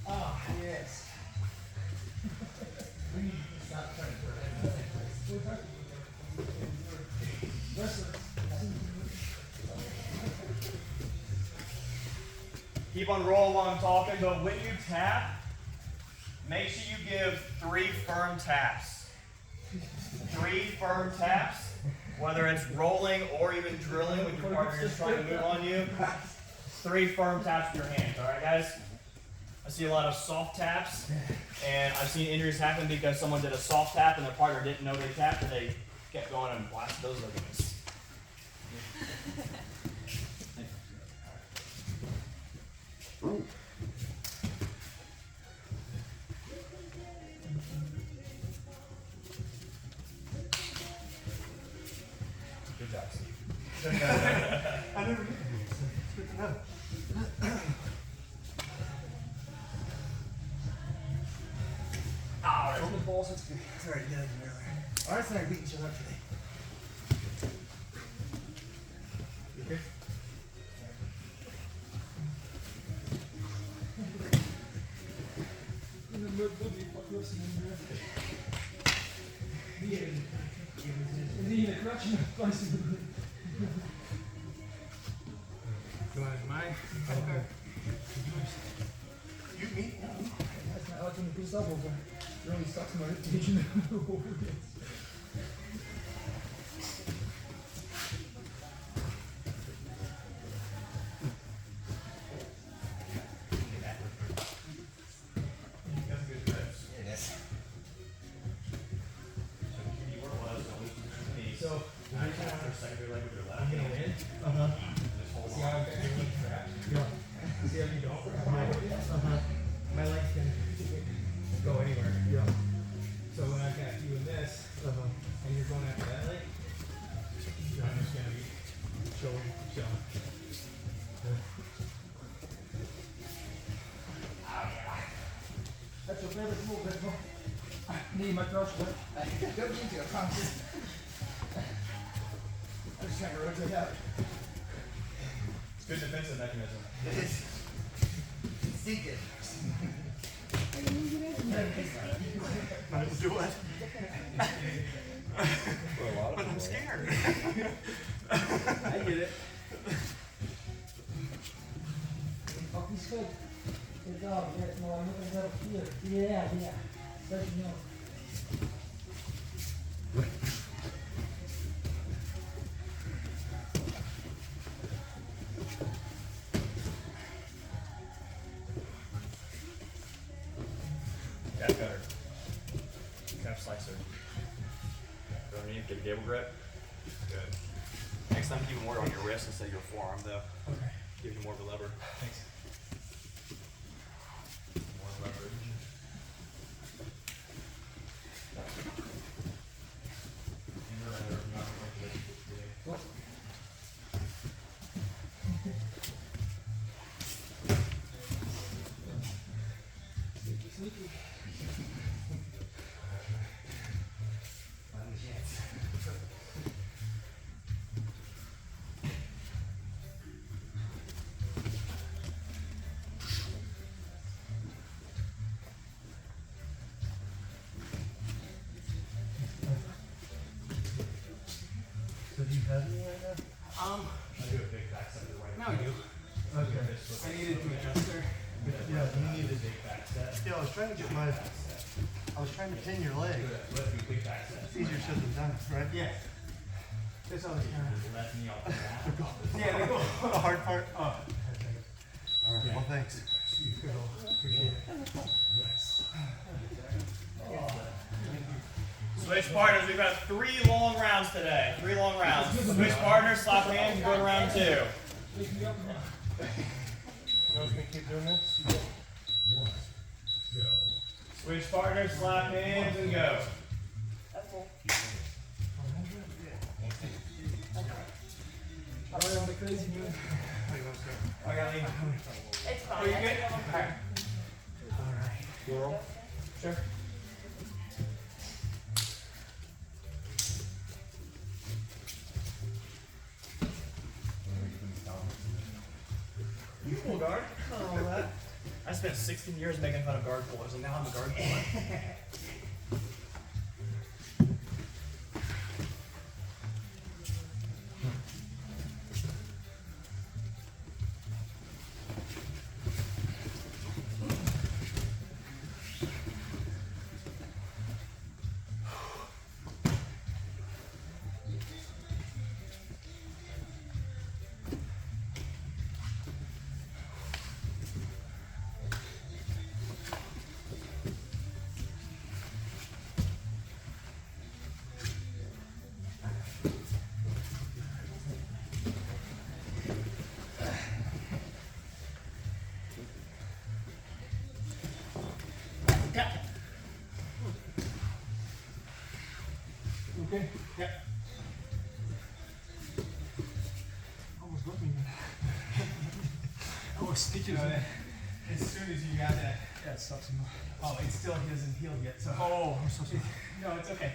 Ah, yes. Keep on rolling while I'm talking, but when you tap, make sure you give 3 firm taps. 3 firm taps, whether it's rolling or even drilling with your partner just trying to move on you. 3 firm taps with your hands, alright guys? I see a lot of soft taps, and I've seen injuries happen because someone did a soft tap and their partner didn't know they tapped, and they kept going and blasted those ligaments. Good job, Steve. I never did this. It's good to know. Alright. Open balls, it's good. It's already done earlier. Alright, so I beat each other up today. You okay? You want mine? Okay. You, me? I like when you piece up over. It really sucks my reputation. That's good grips. It is. So the keyword was don't lose your knees. So, after secondary leg with your left I'm going to hand. win. Just hold on. better move, let's go. Need my crouch, but I don't need to, I promise. I'm just trying to rotate out. It's good defensive mechanism. It is. Instinctive. Do what? For a lot of But I'm people. scared. I get it. Fuck this foot. Good dog, yeah, no, I'm looking up here. Yeah, yeah. Let me know. Calf cutter. Calf slicer. Go underneath, get a gable grip. Good. Next time, keep more on your wrist instead of your forearm, though. Okay. Gives you more of a lever. Thanks. More leverage. So do you have any right now? I do a big back set right Now I do. Okay. I needed to adjust there. Yeah, you need a it. big back set. Yeah, I was trying to get my, I was trying to pin your leg. Let's do a big back set. It's easier said than done, right? Yeah. That's all I can. Left knee off the mat. Yeah, they go. The hard part. Oh. Alright, well, thanks. Appreciate it. Switch partners, we've got 3 long rounds today. 3 long rounds. Switch partners, slap hands, and go to round 2. You want me to keep doing this? Switch partners, slap hands, and go. Alright, on the crazy move. I got lean. It's fine. Oh, you good? Alright. Alright. You roll? Sure. You pull guard? Oh, that. I spent 16 years making fun of guard pullers, and now I'm a guard puller. Okay. Yep. Almost got me, man. I was sneaking on it. As soon as you got that, Yeah, it sucks, you know. oh, it still hasn't healed yet. So. Oh, I'm so sorry. No, it's okay.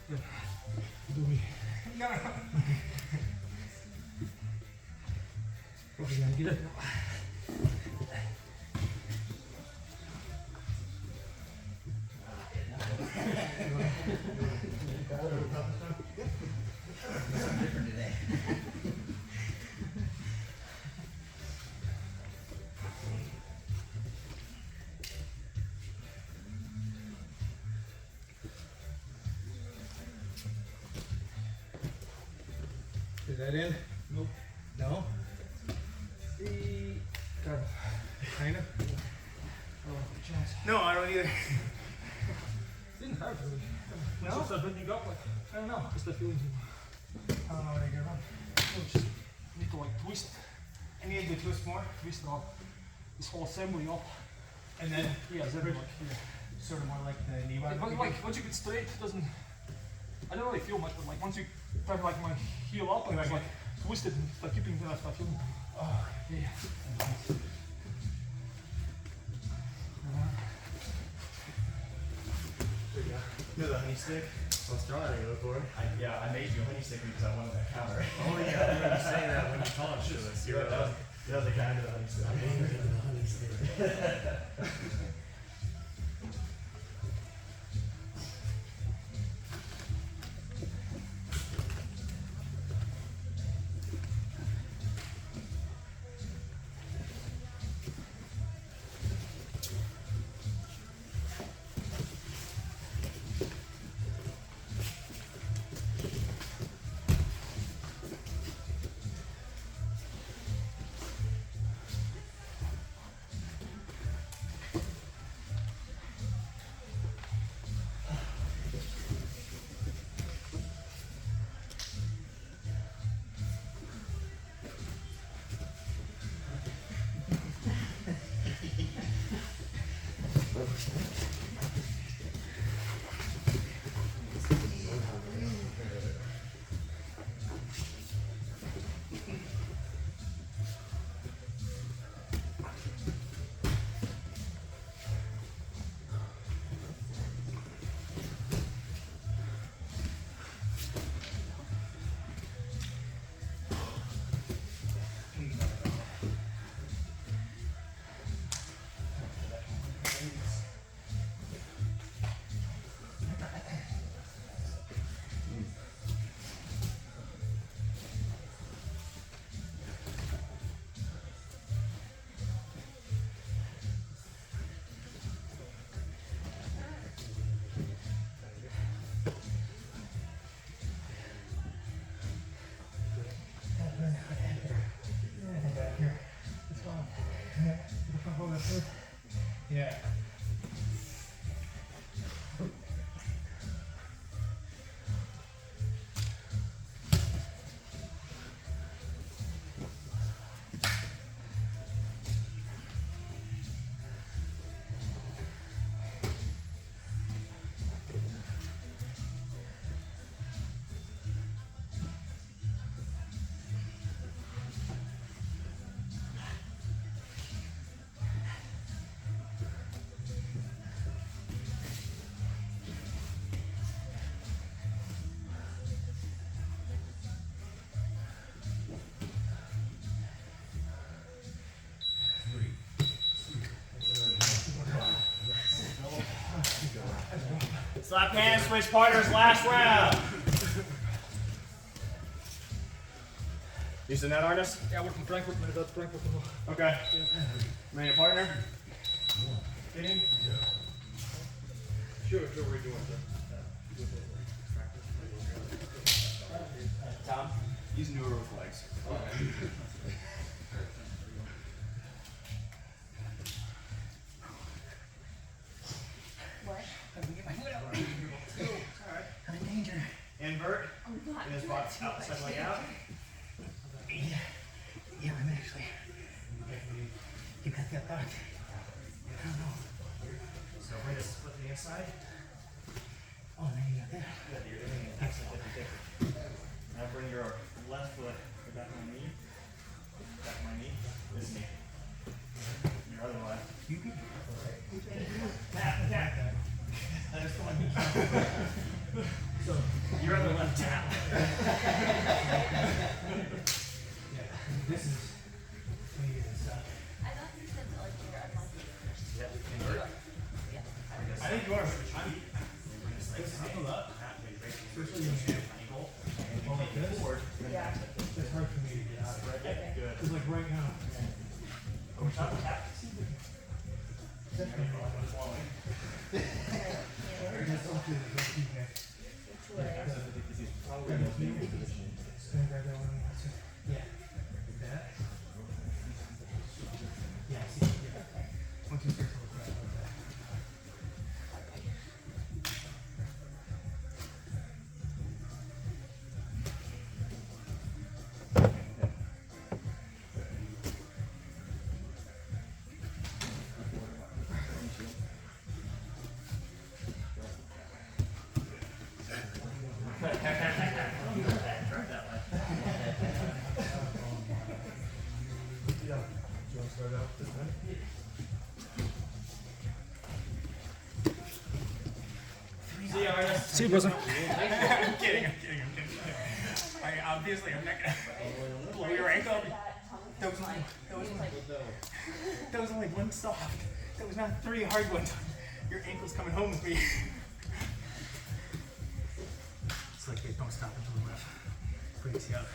Do me. No, no. Probably gonna get it. Is that in? Nope. No? Kind of. Kind of? I don't have a chance. No, I don't either. Didn't hurt really. No? It's just that when you got like, I don't know, it's the feeling. I don't know where to get around. You just need to like twist, I need to twist more, twist it up. This whole assembly up. and then Yeah, every like here. sort of more like the knee bar. But like once you get straight, it doesn't. I don't really feel much, but like once you turn like my heel up and it's like twisted and start keeping that stuff feeling. Oh, Yeah. honey stick. Australia, go for it. I made you a honey stick because I wanted that counter. Oh yeah, I remember you saying that when you talked to us. Yeah, that was the kind of the honey stick. I hated the honey stick. Yeah. Slap hands, switch partners, last round. Using that harness? Ja, wordt een Frankfurt met dat Frankfurt. Okay. Ready to partner? Fitting? Sure, we're doing Tom, use newer flags. What? Invert. I'm not And this doing box too out, much. side leg out. Yeah, I'm actually. You got that thought? I don't know. So bring this foot to the inside. Oh, now you got that. Good, you're doing it excellent. Now bring your left foot back on my knee. Back on my knee. This knee. Your other left. You can. Tap, tap. So your other left tap. This is. Maybe this up. I thought you said that, like you were unlucky. Yep. Invert. Yeah. I think you are. Up. Especially when you have ankle. Well, like this. Forward. Yeah. It's hard for me to get out of it. Okay. Good. Cause like right now. Over top, tap. That's Flowing. Yeah. okay. That's okay. Which way? Probably the knee position. Stand right there when we want to. Yeah. Like that. Yeah, I see. Yeah. 1, 2, 3, 4, 5, like that. See you, artist. See you, brother. I'm kidding. Obviously, I'm not gonna blow your ankle. There was only one soft. There was not 3 hard ones. Your ankle's coming home with me. It's like they don't stop until the ref breaks you up.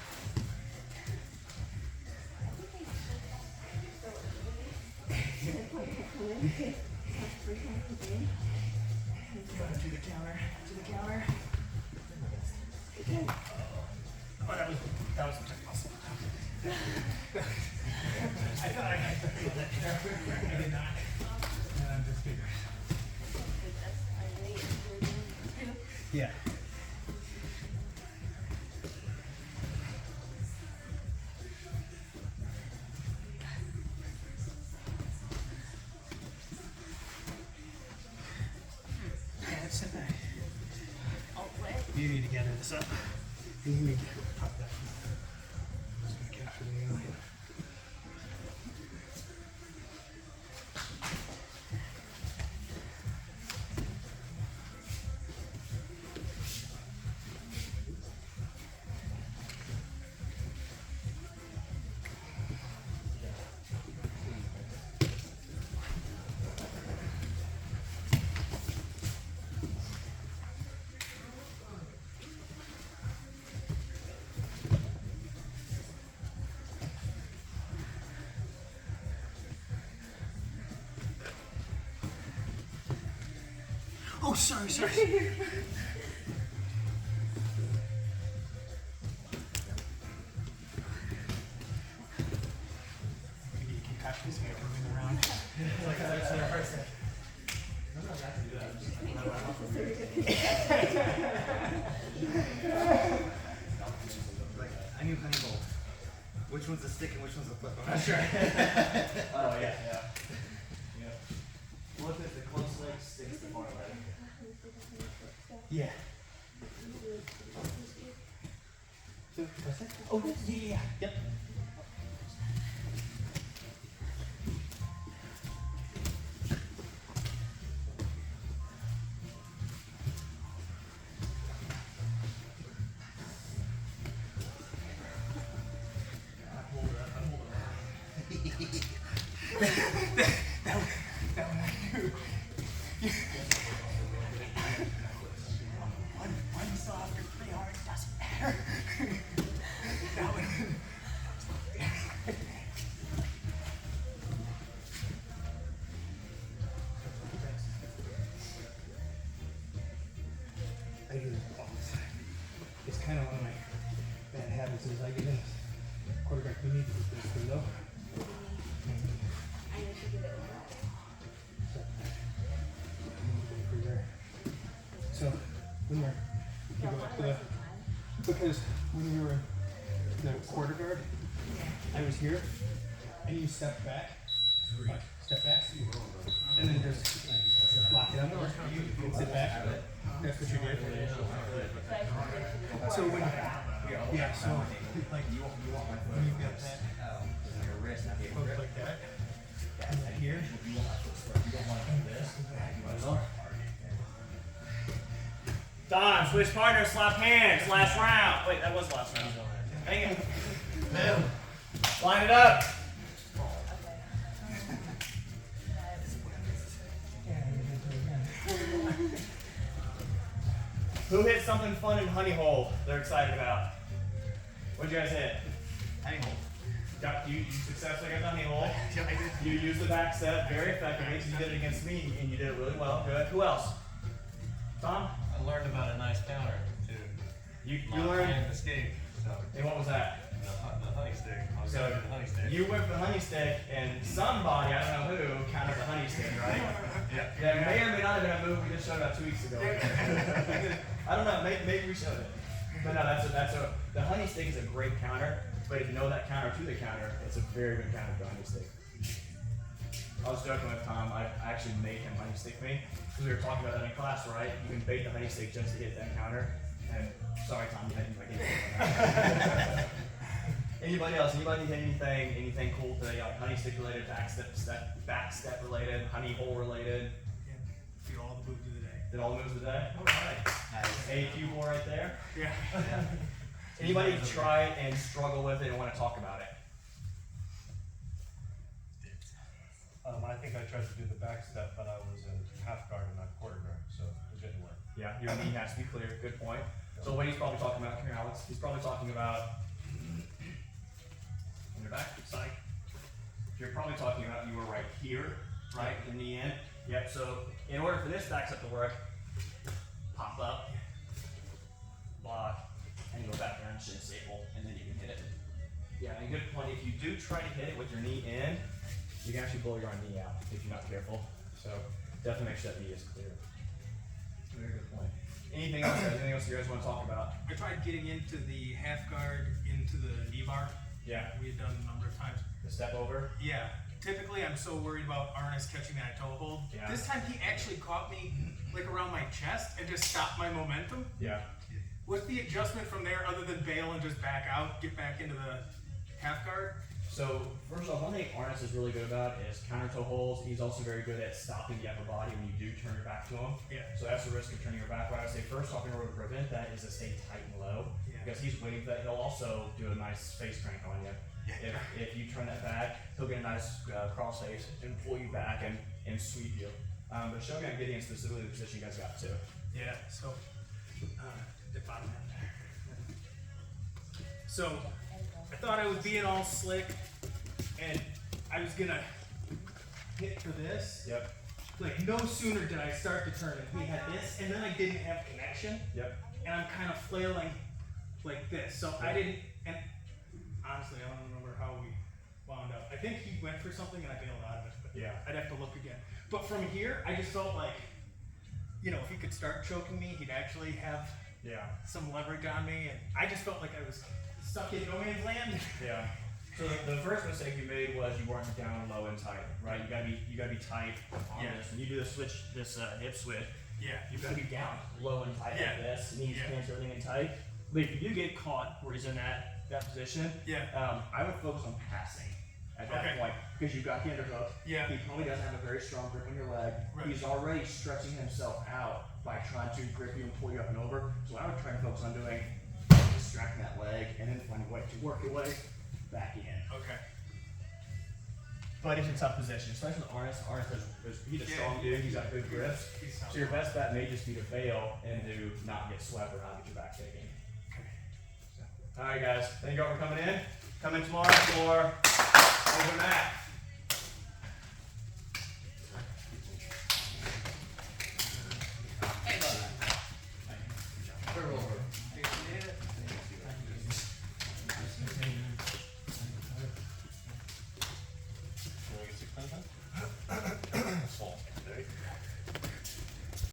To the counter. Oh, that was awesome. I thought I had to feel that there. I did not. And I'm just bigger. Yeah. Yeah, let's sit back. You need to gather this up. You need to pop that. Just gonna capture the line. Oh, sorry. Maybe you can catch this guy moving around. It's like that's what I said. I knew honey bowl. Which one's a stick and which one's a flip? I'm not sure. Oh yeah. Flip it, the close leg sticks the far leg. Yeah. Oh, yeah. Yep. That one I knew. One soft or 3 hard doesn't matter. That one. I do this all the time. It's kind of one of my bad habits is I get in quarterback. We need to get this thing though. So when we're you go up to the because when we were in the quarter guard, I was here and you step back, and then just lock it up and sit back. That's what you did. So when so like when you get that hook like that, and then here. Don, switch partners, slap hands, last round. Wait, that was the last round. Dang it. Line it up. Who hit something fun in Honey Hole they're excited about? What'd you guys hit? Honey Hole. You successfully got the Honey Hole. Yeah, I did. You used the back step very effectively. You did it against me and you did it really well. Good. Who else? Tom? I learned about a nice counter too. You My learned? hand escaped, so And what was that? the honey stick. I was So, going to the honey stick. You went for the honey stick, and somebody, I don't know who, counted the honey stick, right? Yeah. That may or may not have been a move we just showed about 2 weeks ago. I don't know, maybe we showed it. But no, the honey stick is a great counter, but if you know that counter to the counter, it's a very good counter to the honey stick. I was joking with Tom, I actually made him honey stick me, because we were talking about that in class, right? You can bait the honey stick just to hit that counter, and sorry Tom, you had to Anybody else? Anybody hit anything cool today? Like honey stick related, back step related, honey hole related? Yeah, feel all the moves of the day. Did all the moves of the day? Alright. Nice. AQ4 right there. Yeah. Anybody try and struggle with it and want to talk about it? I think I tried to do the back step, but I was in half guard and not quarter guard, so it didn't work. Yeah, your knee has to be clear. Good point. So what he's probably talking about, come here, Alex. He's probably talking about on your back side. You're probably talking about you were right here, right, the knee in. Yep. So in order for this back step to work, pop up, block, and go back down, shin staple, and then you can hit it. Yeah, and good point. If you do try to hit it with your knee in, you can actually blow your own knee out if you're not careful. So definitely make sure that knee is clear. Very good point. Anything else, guys? Anything else you guys want to talk about? I tried getting into the half guard into the knee bar. Yeah. We had done a number of times. The step over? Yeah. Typically, I'm so worried about Arnis catching that toe hold. Yeah. This time, he actually caught me like around my chest and just stopped my momentum. Yeah. What's the adjustment from there other than bail and just back out, get back into the half guard? So, first off, one thing Arnis is really good about is counter toe holds. He's also very good at stopping the upper body when you do turn your back to him. Yeah. So that's the risk of turning your back. What I would say first off, in order to prevent that is to stay tight and low. Yeah. Because he's waiting for that. He'll also do a nice face crank on you. Yeah. If you turn that back, he'll get a nice cross face and pull you back and sweep you. But show me on Gideon specifically the position you guys got to. Yeah, so, the bottom end. So, I thought I was being all slick, and I was gonna hit for this. Yep. Like, no sooner did I start to turn, and he had this, and then I didn't have connection, Yep. and I'm kind of flailing like this. So I didn't, and honestly, I don't remember how we wound up. I think he went for something, and I bailed out of it, but Yeah. I'd have to look again. But from here, I just felt like, you know, if he could start choking me, he'd actually have Yeah. some leverage on me, and I just felt like I was stuck in no man's land. Yeah. So the first mistake you made was you weren't down low and tight, right? You gotta be tight on Yeah. this. When you do this hip switch, Yeah. you gotta be down low and tight Yeah. like this. Knees, Yeah. hands, everything in tight. But if you do get caught where he's in that position, Yeah. I would focus on passing at that Okay. point because you've got the underhook. Yeah. He probably doesn't have a very strong grip on your leg. Right. He's already stretching himself out by trying to grip you and pull you up and over. So what I would try and focus on doing distracting that leg and then find a way to work your way back in. Okay. But it's a tough position, especially with Arnis. He's a strong dude, he's got good grips. So your best bet may just be to bail and to not get swept or not get your back taken. Okay. Alright guys, thank you all for coming in. Come in tomorrow for